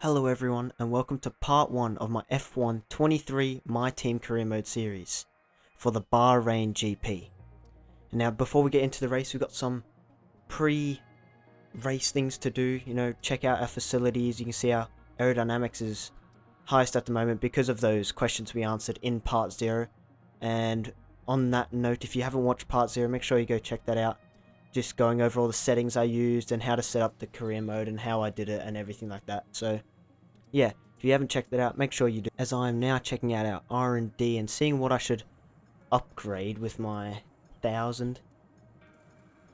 Hello everyone and welcome to part 1 of my F1 23 My Team Career Mode series for the Bahrain GP. And now before we get into the race, we've got some pre-race things to do. Check out our facilities. You can see our aerodynamics is highest at the moment because of those questions we answered in part 0. And on that note, if you haven't watched part 0, make sure you go check that out. Just going over all the settings I used and how to set up the career mode and how I did it and everything like that. So yeah, if you haven't checked that out, make sure you do, as I am now checking out our R&D and seeing what I should upgrade with my 1000.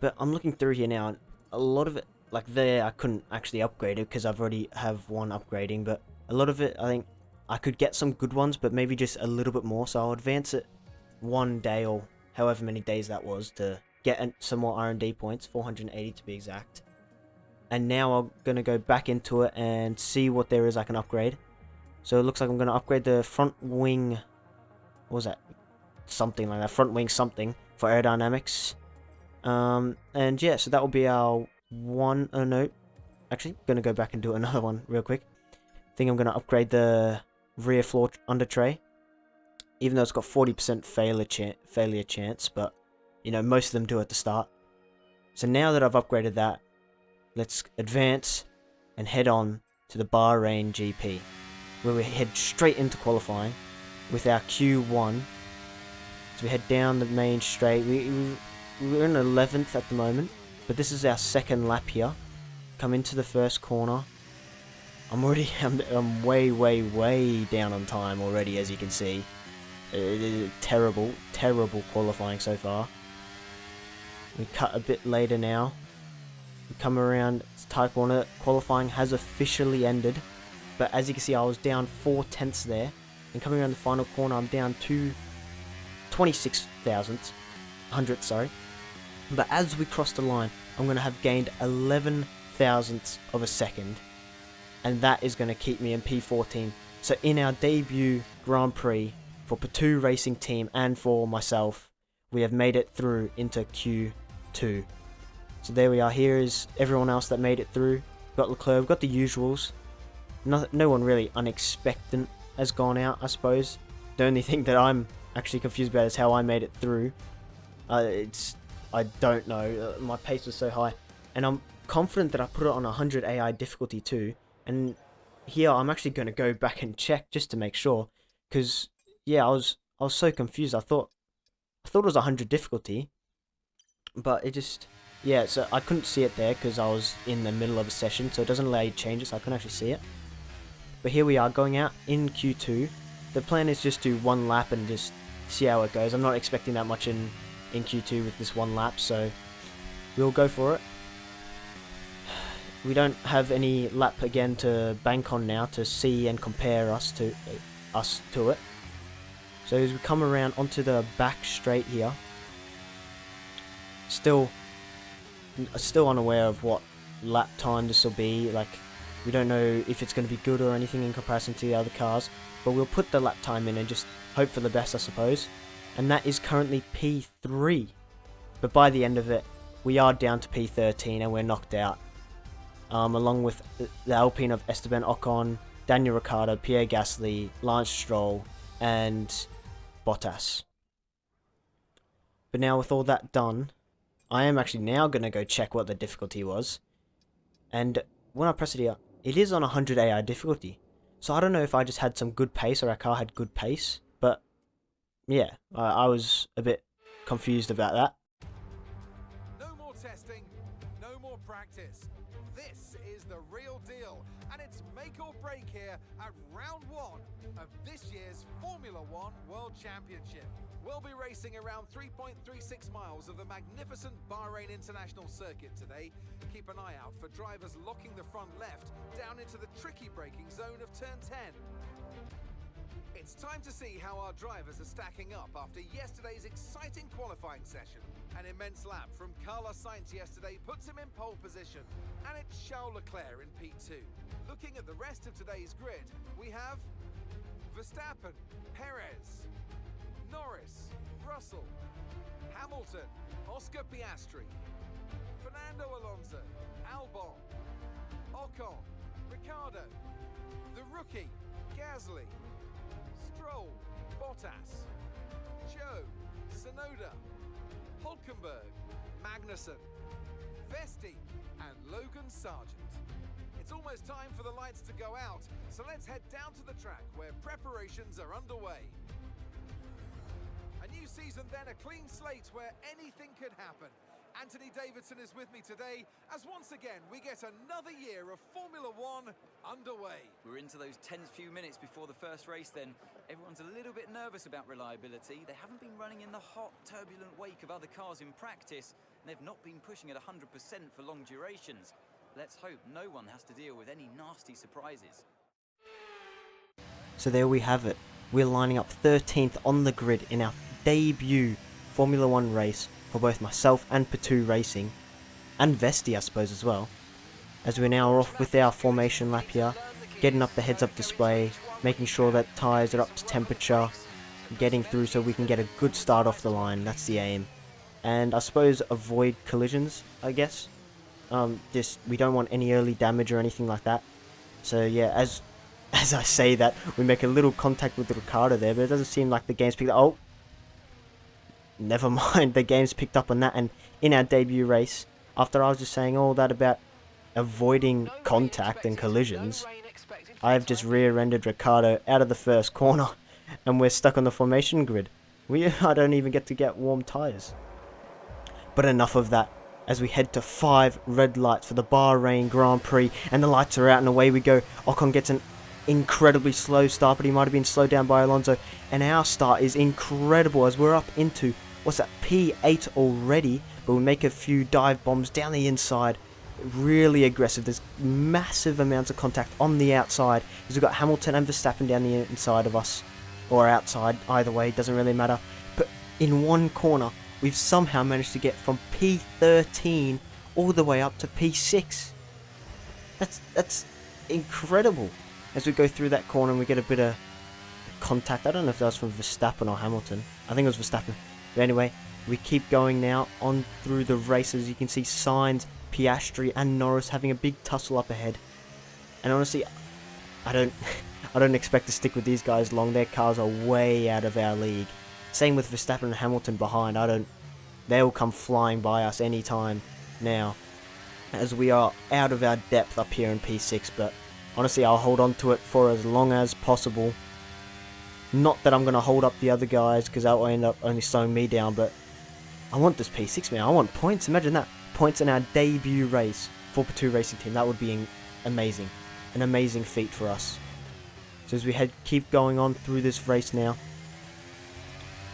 But I'm looking through here now, and a lot of it, like there, I couldn't actually upgrade it because I've already have one upgrading, but a lot of it, I think I could get some good ones, but maybe just a little bit more, so I'll advance it one day, or however many days that was, to get some more R&D points, 480 to be exact. And now I'm going to go back into it and see what there is I can upgrade. So it looks like I'm going to upgrade the front wing. What was that? Something like that. Front wing something for aerodynamics. And yeah, so that will be our one. Oh no. Actually, going to go back and do another one real quick. I think I'm going to upgrade the rear floor under tray. Even though it's got 40% failure chance. But, most of them do at the start. So now that I've upgraded that, let's advance and head on to the Bahrain GP, where we head straight into qualifying with our Q1. So we head down the main straight. We're in 11th at the moment, but this is our second lap here. Come into the first corner. I'm way down on time already, as you can see. Terrible qualifying so far. We cut a bit later now. We come around tight corner. Qualifying has officially ended, but as you can see, I was down 4 tenths there, and coming around the final corner, I'm down to 26 hundredths, sorry. But as we cross the line, I'm going to have gained 11 thousandths of a second, and that is going to keep me in P14. So in our debut Grand Prix for P2 Racing Team and for myself, we have made it through into Q2. So there we are. Here is everyone else that made it through. Got Leclerc, got the usuals. No one really unexpected has gone out, I suppose. The only thing that I'm actually confused about is how I made it through. I don't know. My pace was so high, and I'm confident that I put it on 100 AI difficulty too. And here I'm actually going to go back and check just to make sure, because yeah, I was so confused. I thought it was 100 difficulty, but it just. Yeah, so I couldn't see it there because I was in the middle of a session, so it doesn't allow you to change it, so I couldn't actually see it. But here we are, going out in Q2. The plan is just to one lap and just see how it goes. I'm not expecting that much in Q2 with this one lap, so we'll go for it. We don't have any lap again to bank on now to see and compare us to it. So as we come around onto the back straight here, still unaware of what lap time this will be. Like, we don't know if it's going to be good or anything in comparison to the other cars, but we'll put the lap time in and just hope for the best, I suppose. And that is currently P3, but by the end of it we are down to P13 and we're knocked out, along with the Alpine of Esteban Ocon, Daniel Ricciardo, Pierre Gasly, Lance Stroll and Bottas. But now with all that done, I am actually now going to go check what the difficulty was. And when I press it here, it is on 100 AI difficulty. So I don't know if I just had some good pace or our car had good pace. But yeah, I was a bit confused about that. No more testing, no more practice. This is the real deal. And it's make or break here at round 1 of this year's Formula One World Championship. We'll be racing around 3.36 miles of the magnificent Bahrain International Circuit today. Keep an eye out for drivers locking the front left down into the tricky braking zone of turn 10. It's time to see how our drivers are stacking up after yesterday's exciting qualifying session. An immense lap from Carlos Sainz yesterday puts him in pole position, and it's Charles Leclerc in P2. Looking at the rest of today's grid, we have Verstappen, Perez, Norris, Russell, Hamilton, Oscar Piastri, Fernando Alonso, Albon, Ocon, Ricciardo, Rookie, Gasly, Stroll, Bottas, Joe, Tsunoda, Hulkenberg, Magnussen, Vesti, and Logan Sargent. It's almost time for the lights to go out, so let's head down to the track where preparations are underway. A new season then, a clean slate where anything could happen. Anthony Davidson is with me today as once again we get another year of Formula One underway. We're into those tense few minutes before the first race then. Everyone's a little bit nervous about reliability. They haven't been running in the hot, turbulent wake of other cars in practice, and they've not been pushing at 100% for long durations. Let's hope no one has to deal with any nasty surprises. So there we have it. We're lining up 13th on the grid in our debut Formula 1 race for both myself and P2 Racing, and Vesti I suppose as well, as we're now off with our formation lap here, getting up the heads-up display, making sure that tyres are up to temperature, getting through so we can get a good start off the line. That's the aim, and I suppose avoid collisions, I guess. Just we don't want any early damage or anything like that. So yeah, as I say that, we make a little contact with Ricciardo there, but it doesn't seem like the game's picked up. Oh, never mind, the game's picked up on that. And in our debut race, after I was just saying all that about avoiding contact and collisions, I have just rear-ended Ricciardo out of the first corner, and we're stuck on the formation grid. I don't even get to get warm tyres. But enough of that, as we head to 5 red lights for the Bahrain Grand Prix, and the lights are out and away we go. Ocon gets an incredibly slow start, but he might have been slowed down by Alonso, and our start is incredible as we're up into, what's that, P8 already, but we make a few dive bombs down the inside. Really aggressive. There's massive amounts of contact on the outside, as we've got Hamilton and Verstappen down the inside of us, or outside, either way, doesn't really matter. But in one corner, we've somehow managed to get from P13 all the way up to P6. That's incredible. As we go through that corner and we get a bit of contact. I don't know if that was from Verstappen or Hamilton. I think it was Verstappen. But anyway, we keep going now on through the races. You can see Sainz, Piastri and Norris having a big tussle up ahead. And honestly, I don't expect to stick with these guys long. Their cars are way out of our league. Same with Verstappen and Hamilton behind. They'll come flying by us anytime now, as we are out of our depth up here in P6. But honestly, I'll hold on to it for as long as possible. Not that I'm going to hold up the other guys, because that will end up only slowing me down, but I want this P6, man. I want points. Imagine that. Points in our debut race for P2 Racing Team. That would be amazing. An amazing feat for us. So as we keep going on through this race now,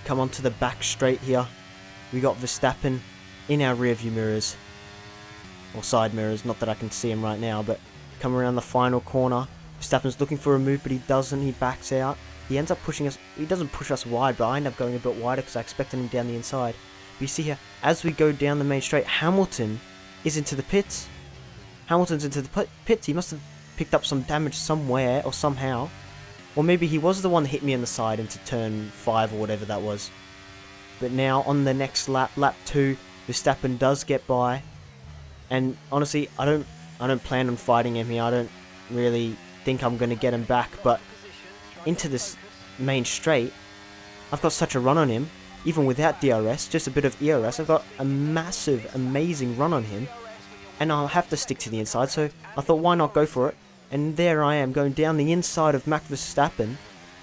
come on to the back straight here. We got Verstappen in our rear view mirrors, or side mirrors, not that I can see him right now, but come around the final corner. Verstappen's looking for a move, but he doesn't. He backs out. He ends up pushing us. He doesn't push us wide, but I end up going a bit wider because I expected him down the inside. But you see here, as we go down the main straight, Hamilton is into the pits. Hamilton's into the pits. He must have picked up some damage somewhere or somehow. Or maybe he was the one that hit me on the side into turn 5 or whatever that was. But now on the next lap, lap 2, Verstappen does get by. And honestly, I don't plan on fighting him here. I don't really think I'm going to get him back. But into this main straight, I've got such a run on him. Even without DRS, just a bit of ERS, I've got a massive, amazing run on him. And I'll have to stick to the inside. So I thought, why not go for it? And there I am, going down the inside of Max Verstappen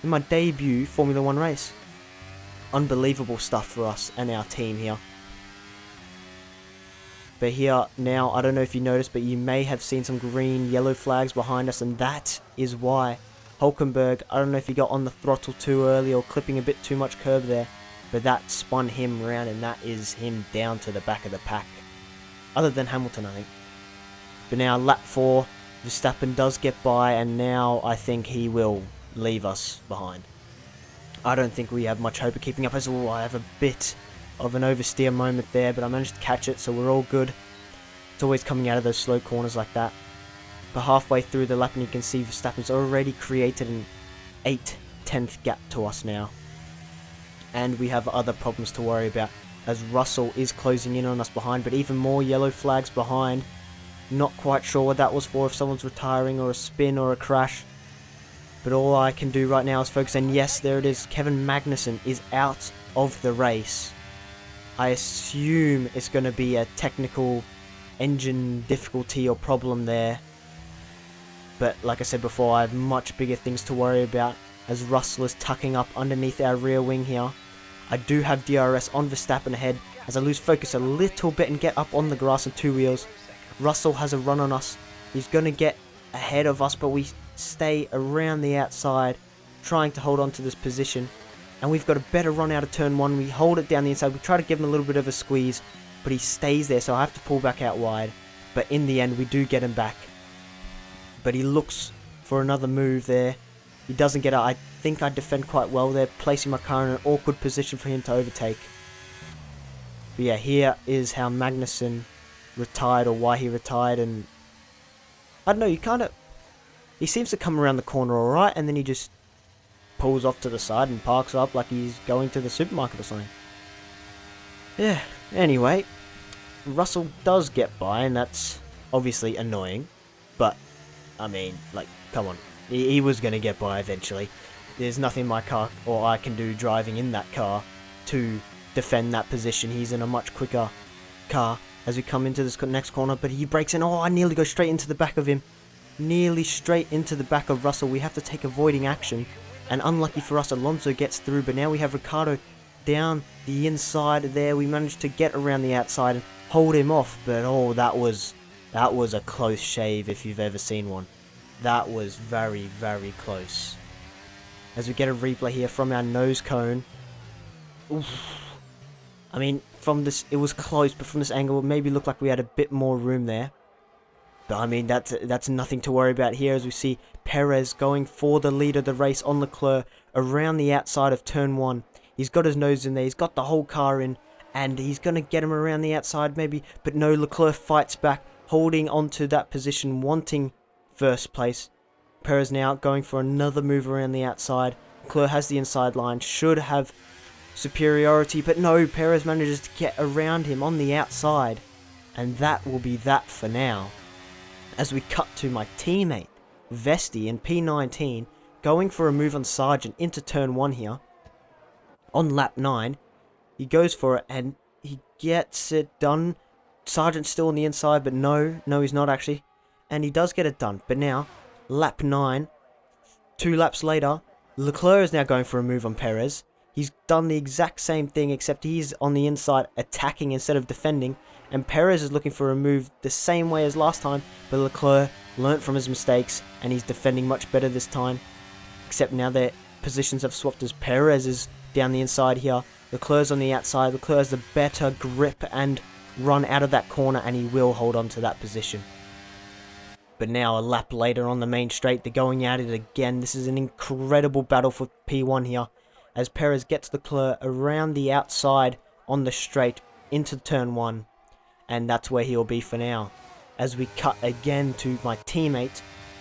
in my debut Formula 1 race. Unbelievable stuff for us and our team here. But here, now, I don't know if you noticed, but you may have seen some green, yellow flags behind us, and that is why. Hulkenberg, I don't know if he got on the throttle too early or clipping a bit too much curb there, but that spun him around, and that is him down to the back of the pack. Other than Hamilton, I think. But now, lap 4, Verstappen does get by, and now I think he will leave us behind. I don't think we have much hope of keeping up, as well. I have a bit of an oversteer moment there, but I managed to catch it, so we're all good. It's always coming out of those slow corners like that. But halfway through the lap, and you can see Verstappen's already created an 8/10 gap to us now. And we have other problems to worry about, as Russell is closing in on us behind, but even more yellow flags behind. Not quite sure what that was for, if someone's retiring or a spin or a crash. But all I can do right now is focus, and yes, there it is. Kevin Magnussen is out of the race. I assume it's going to be a technical engine difficulty or problem there. But like I said before, I have much bigger things to worry about as Russell is tucking up underneath our rear wing here. I do have DRS on Verstappen ahead as I lose focus a little bit and get up on the grass on 2 wheels. Russell has a run on us. He's going to get ahead of us, but we stay around the outside trying to hold on to this position. And we've got a better run out of turn 1. We hold it down the inside. We try to give him a little bit of a squeeze, but he stays there, so I have to pull back out wide. But in the end, we do get him back. But he looks for another move there. He doesn't get it. I think I defend quite well there, placing my car in an awkward position for him to overtake. But yeah, here is how Magnussen retired, or why he retired. And I don't know, he seems to come around the corner alright, and then he just pulls off to the side and parks up like he's going to the supermarket or something. Yeah, anyway, Russell does get by, and that's obviously annoying. But, I mean, like, come on. He was going to get by eventually. There's nothing my car or I can do driving in that car to defend that position. He's in a much quicker car as we come into this next corner, but he breaks in. Oh, I nearly go straight into the back of him. Nearly straight into the back of Russell. We have to take avoiding action. And unlucky for us, Alonso gets through, but now we have Ricciardo down the inside there. We managed to get around the outside and hold him off, but oh, that was a close shave if you've ever seen one. That was very, very close. As we get a replay here from our nose cone. Oof. I mean, from this, it was close, but from this angle, it maybe looked like we had a bit more room there. But I mean, that's nothing to worry about here, as we see Perez going for the lead of the race on Leclerc around the outside of turn 1. He's got his nose in there, he's got the whole car in, and he's going to get him around the outside maybe, but no, Leclerc fights back, holding onto that position, wanting first place. Perez now going for another move around the outside. Leclerc has the inside line, should have superiority, but no, Perez manages to get around him on the outside, and that will be that for now. As we cut to my teammate Vesti in P19 going for a move on Sargent into turn 1 here on lap 9. He goes for it and he gets it done. Sargent's still on the inside, but no, he's not actually, and he does get it done. But now lap 9, 2 laps later, Leclerc is now going for a move on Perez. He's done the exact same thing, except he's on the inside attacking instead of defending, and Perez is looking for a move the same way as last time, but Leclerc learnt from his mistakes and he's defending much better this time. Except now their positions have swapped, as Perez is down the inside here, Leclerc's on the outside. Leclerc has the better grip and run out of that corner, and he will hold on to that position. But now a lap later on the main straight, they're going at it again. This is an incredible battle for P1 here, as Perez gets Leclerc around the outside on the straight into turn 1. And that's where he'll be for now. As we cut again to my teammate,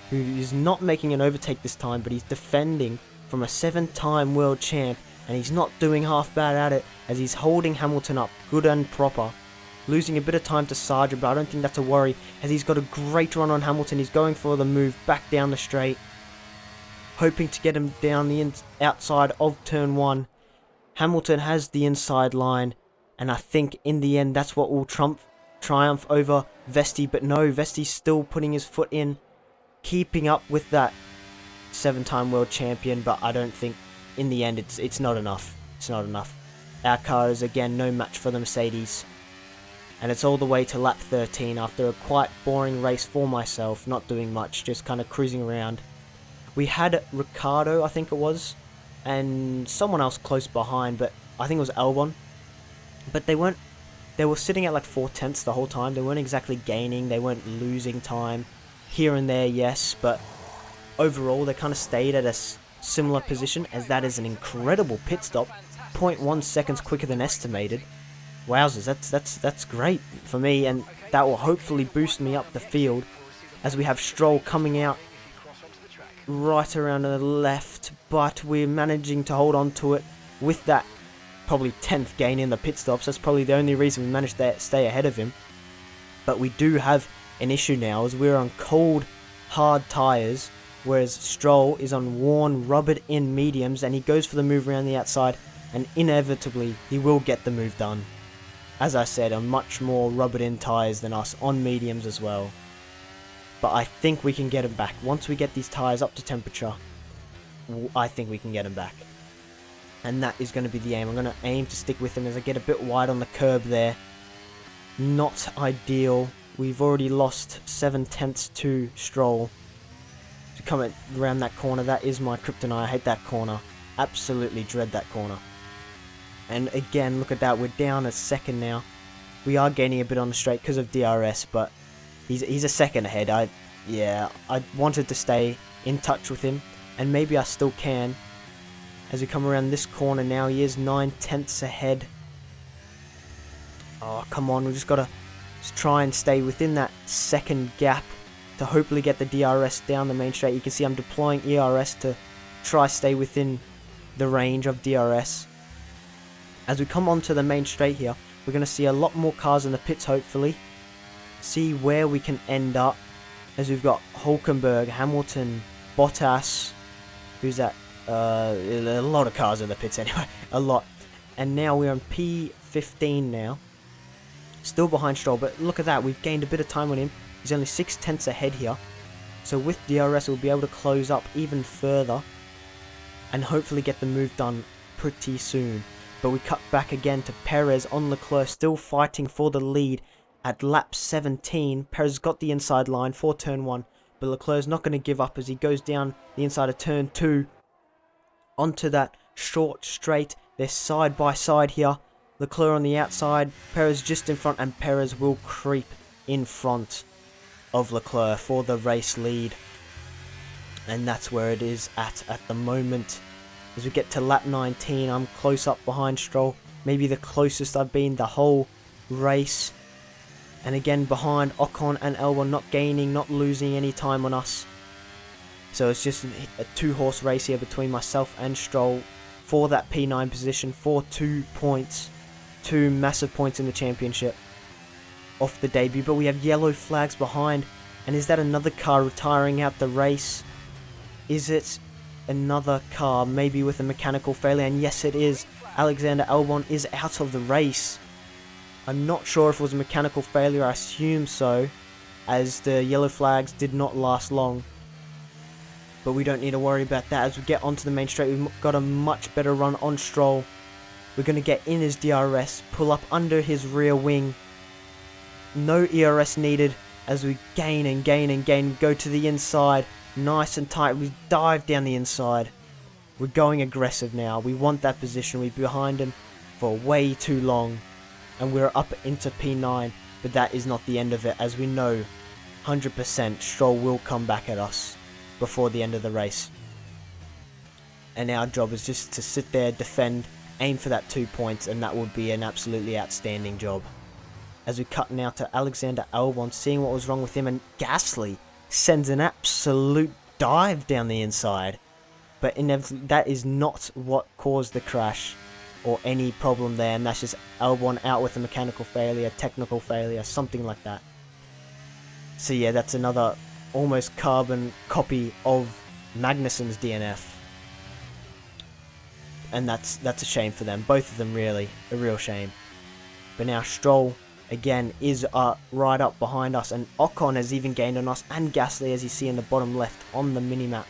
who is not making an overtake this time, but he's defending from a 7-time world champ, and he's not doing half bad at it, as he's holding Hamilton up good and proper. Losing a bit of time to Sargent, but I don't think that's a worry, as he's got a great run on Hamilton. He's going for the move back down the straight, hoping to get him down the outside of turn 1. Hamilton has the inside line, and I think in the end that's what will triumph over Vesti. But no, Vesti's still putting his foot in, keeping up with that 7-time world champion, but I don't think in the end it's not enough. It's not enough. Our car is again no match for the Mercedes. And it's all the way to lap 13 after a quite boring race for myself, not doing much, just kind of cruising around. We had Ricciardo, I think it was, and someone else close behind, but I think it was Albon. But they were sitting at like 4/10 the whole time. They weren't exactly gaining, they weren't losing time. Here and there, yes, but overall they kind of stayed at a similar position, as that is an incredible pit stop. 0.1 seconds quicker than estimated. Wowzers, that's great for me, and that will hopefully boost me up the field, as we have Stroll coming out right around to the left, but we're managing to hold on to it with that probably 10th gain in the pit stops. That's probably the only reason we managed to stay ahead of him. But we do have an issue now, as we're on cold, hard tyres, whereas Stroll is on worn, rubbered in mediums, and he goes for the move around the outside, and inevitably he will get the move done. As I said, on much more rubbered in tyres than us, on mediums as well. But I think we can get him back. Once we get these tyres up to temperature, I think we can get him back. And that is going to be the aim. I'm going to aim to stick with him as I get a bit wide on the curb there. Not ideal. We've already lost 7/10 to Stroll. To come around that corner, that is my kryptonite. I hate that corner. Absolutely dread that corner. And again, look at that. We're down a second now. We are gaining a bit on the straight because of DRS, but he's a second ahead. I wanted to stay in touch with him, and maybe I still can. As we come around this corner now, he is 9/10 ahead. Oh, come on. We just got to try and stay within that second gap to hopefully get the DRS down the main straight. You can see I'm deploying ERS to try stay within the range of DRS. As we come onto the main straight here, we're going to see a lot more cars in the pits, hopefully. See where we can end up. As we've got Hulkenberg, Hamilton, Bottas. Who's that? A lot of cars in the pits anyway. A lot. And now we're on P15 now. Still behind Stroll, but look at that. We've gained a bit of time on him. He's only 6/10 ahead here. So with DRS, we'll be able to close up even further. And hopefully get the move done pretty soon. But we cut back again to Perez on Leclerc, still fighting for the lead at lap 17. Perez got the inside line for turn 1, but Leclerc's not going to give up as he goes down the inside of turn 2 onto that short straight. They're side by side here. Leclerc on the outside, Perez just in front, and Perez will creep in front of Leclerc for the race lead. And that's where it is at the moment. As we get to lap 19, I'm close up behind Stroll. Maybe the closest I've been the whole race. And again behind Ocon and Albon, not gaining, not losing any time on us. So it's just a two-horse race here between myself and Stroll for that P9 position for 2 points. 2 massive points in the championship off the debut. But we have yellow flags behind. And is that another car retiring out the race? Is it another car, maybe with a mechanical failure? And yes, it is. Alexander Albon is out of the race. I'm not sure if it was a mechanical failure. I assume so, as the yellow flags did not last long. But we don't need to worry about that. As we get onto the main straight, we've got a much better run on Stroll. We're going to get in his DRS, pull up under his rear wing. No ERS needed as we gain and gain and gain. Go to the inside. Nice and tight. We dive down the inside. We're going aggressive now. We want that position. We're behind him for way too long. And we're up into P9. But that is not the end of it. As we know, 100% Stroll will come back at us before the end of the race. And our job is just to sit there, defend, aim for that 2 points. And that would be an absolutely outstanding job. As we cut now to Alexander Albon, seeing what was wrong with him. And Gasly sends an absolute dive down the inside. But inevitably, that is not what caused the crash or any problem there. And that's just Albon out with a mechanical failure, technical failure, something like that. So yeah, that's another almost carbon copy of Magnussen's DNF. And that's a shame for them. Both of them really. A real shame. But now Stroll again is right up behind us, and Ocon has even gained on us, and Gasly, as you see in the bottom left on the minimap.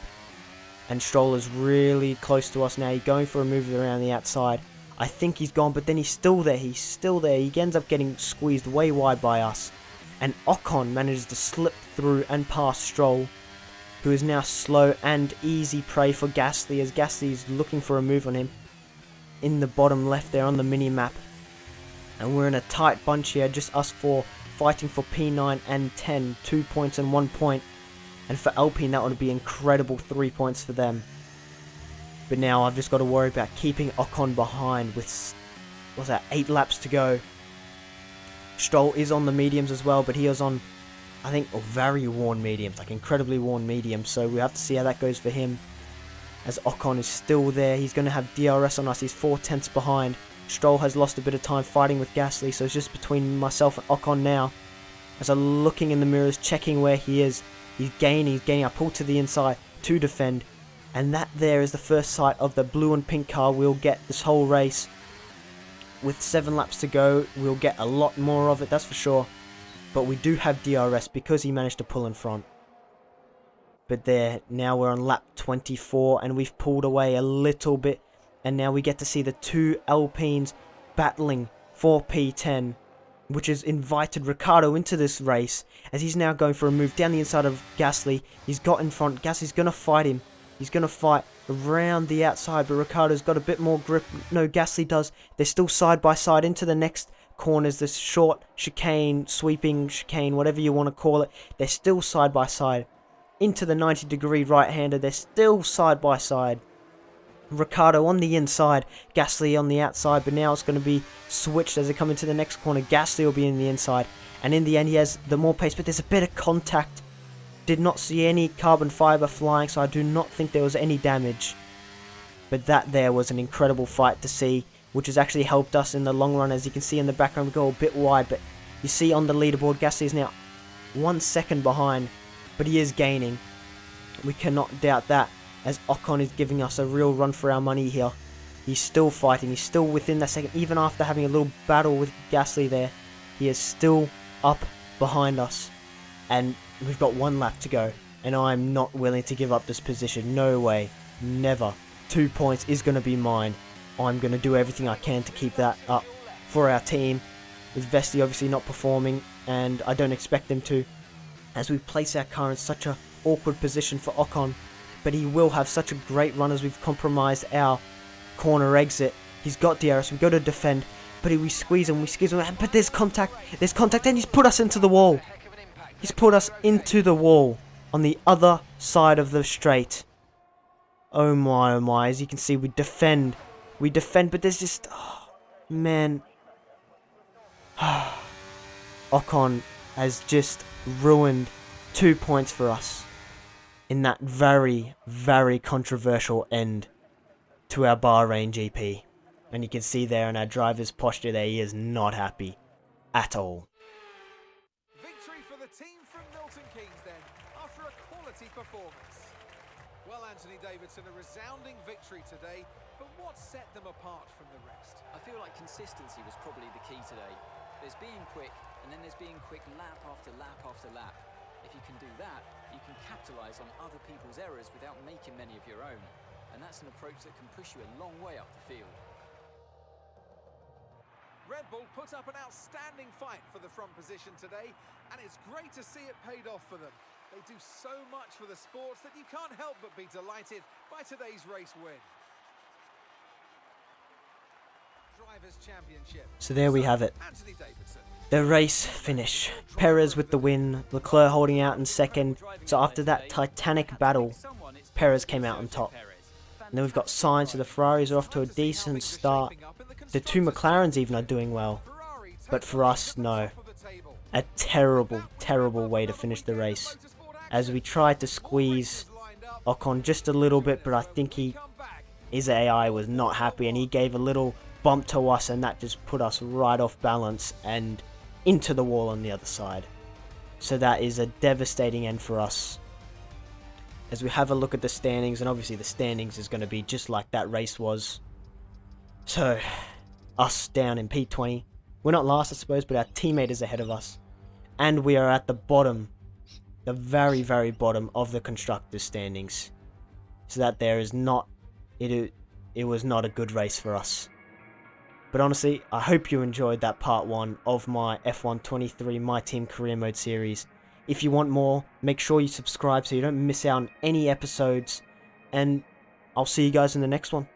And Stroll is really close to us now. He's going for a move around the outside. I think he's gone, but then he's still there. He's still there. He ends up getting squeezed way wide by us. And Ocon manages to slip through and pass Stroll, who is now slow and easy prey for Gasly, as Gasly is looking for a move on him in the bottom left there on the minimap. And we're in a tight bunch here, just us four fighting for P9 and 10, 2 points and 1 point. And for Alpine, that would be incredible, 3 points for them. But now I've just got to worry about keeping Ocon behind with, what's that, 8 laps to go. Stroll is on the mediums as well, but he was on, I think, very worn mediums, like incredibly worn mediums. So we have to see how that goes for him. As Ocon is still there, he's going to have DRS on us, he's 4 tenths behind. Stroll has lost a bit of time fighting with Gasly, so it's just between myself and Ocon now. As I'm looking in the mirrors, checking where he is. He's gaining, I pull to the inside. to defend. And that there is the first sight of the blue and pink car we'll get this whole race. With 7 laps to go, we'll get a lot more of it, that's for sure. But we do have DRS because he managed to pull in front. But there, now we're on lap 24 and we've pulled away a little bit. And now we get to see the 2 Alpines battling for P10. Which has invited Ricciardo into this race. As he's now going for a move down the inside of Gasly. He's got in front. Gasly's going to fight him. He's going to fight around the outside. But Ricciardo's got a bit more grip. No, Gasly does. They're still side by side into the next corners. This short chicane, sweeping chicane, whatever you want to call it. They're still side by side. Into the 90-degree right-hander. They're still side by side. Ricciardo on the inside, Gasly on the outside, but now it's going to be switched as they come into the next corner. Gasly will be in the inside, and in the end he has the more pace, but there's a bit of contact. Did not see any carbon fibre flying, so I do not think there was any damage. But that there was an incredible fight to see, which has actually helped us in the long run. As you can see in the background, we go a bit wide, but you see on the leaderboard, Gasly is now 1 second behind, but he is gaining. We cannot doubt that. As Ocon is giving us a real run for our money here. He's still fighting. He's still within that second. Even after having a little battle with Gasly there. He is still up behind us. And we've got 1 lap to go. And I'm not willing to give up this position. No way. Never. 2 points is going to be mine. I'm going to do everything I can to keep that up for our team. With Vesti obviously not performing. And I don't expect him to. As we place our car in such an awkward position for Ocon. But he will have such a great run as we've compromised our corner exit. He's got DRS, we go to defend, but we squeeze him, but there's contact, and he's put us into the wall. He's put us into the wall on the other side of the straight. Oh my, as you can see, we defend, but there's just, oh, man. Ocon has just ruined 2 points for us. In that very, very controversial end to our Bahrain GP. And you can see there in our driver's posture there, he is not happy at all. Victory for the team from Milton Keynes then, after a quality performance. Well, Anthony Davidson, a resounding victory today, but what set them apart from the rest? I feel like consistency was probably the key today. There's being quick, and then there's being quick lap after lap after lap. If you can do that, you can capitalise on other people's errors without making many of your own. And that's an approach that can push you a long way up the field. Red Bull put up an outstanding fight for the front position today, and it's great to see it paid off for them. They do so much for the sports that you can't help but be delighted by today's race win. Drivers' Championship. So there we have it. Anthony Davidson. The race finish. Perez with the win, Leclerc holding out in second. So after that titanic battle, Perez came out on top. And then we've got Sainz, so the Ferraris are off to a decent start. The 2 McLarens even are doing well. But for us, no. A terrible, terrible way to finish the race. As we tried to squeeze Ocon just a little bit, but I think his AI was not happy and he gave a little bump to us, and that just put us right off balance and into the wall on the other side. So that is a devastating end for us. As we have a look at the standings, and obviously the standings is going to be just like that race was. So, us down in P20. We're not last, I suppose, but our teammate is ahead of us. And we are at the bottom, the very, very bottom of the constructors' standings. So that there is not, it was not a good race for us. But honestly, I hope you enjoyed that part 1 of my F1 23 My Team Career Mode series. If you want more, make sure you subscribe so you don't miss out on any episodes. And I'll see you guys in the next one.